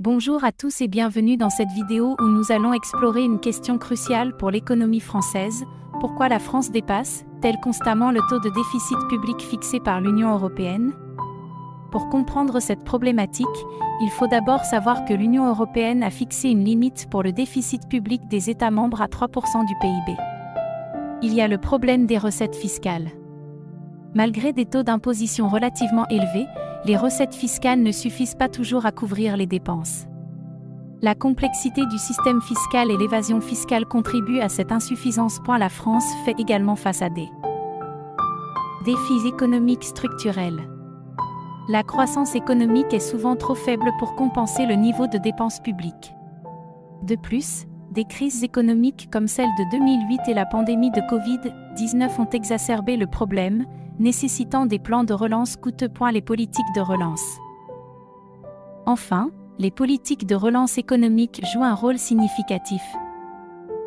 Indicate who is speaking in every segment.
Speaker 1: Bonjour à tous et bienvenue dans cette vidéo où nous allons explorer une question cruciale pour l'économie française. Pourquoi la France dépasse-t-elle constamment le taux de déficit public fixé par l'Union européenne? Pour comprendre cette problématique, il faut d'abord savoir que l'Union européenne a fixé une limite pour le déficit public des États membres à 3% du PIB. Il y a le problème des recettes fiscales. Malgré des taux d'imposition relativement élevés, les recettes fiscales ne suffisent pas toujours à couvrir les dépenses. La complexité du système fiscal et l'évasion fiscale contribuent à cette insuffisance. La France fait également face à des défis économiques structurels. La croissance économique est souvent trop faible pour compenser le niveau de dépenses publiques. De plus, des crises économiques comme celle de 2008 et la pandémie de Covid-19 ont exacerbé le problème, nécessitant des plans de relance coûteux. Les politiques de relance. Enfin, les politiques de relance économique jouent un rôle significatif.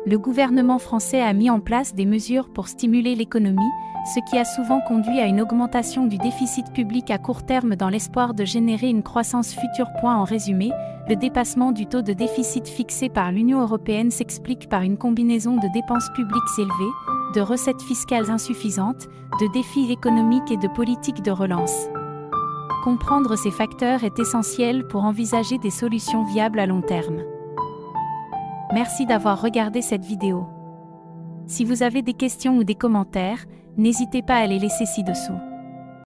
Speaker 1: Le gouvernement français a mis en place des mesures pour stimuler l'économie, ce qui a souvent conduit à une augmentation du déficit public à court terme dans l'espoir de générer une croissance future. En résumé, le dépassement du taux de déficit fixé par l'Union européenne s'explique par une combinaison de dépenses publiques élevées, de recettes fiscales insuffisantes, de défis économiques et de politiques de relance. Comprendre ces facteurs est essentiel pour envisager des solutions viables à long terme. Merci d'avoir regardé cette vidéo. Si vous avez des questions ou des commentaires, n'hésitez pas à les laisser ci-dessous.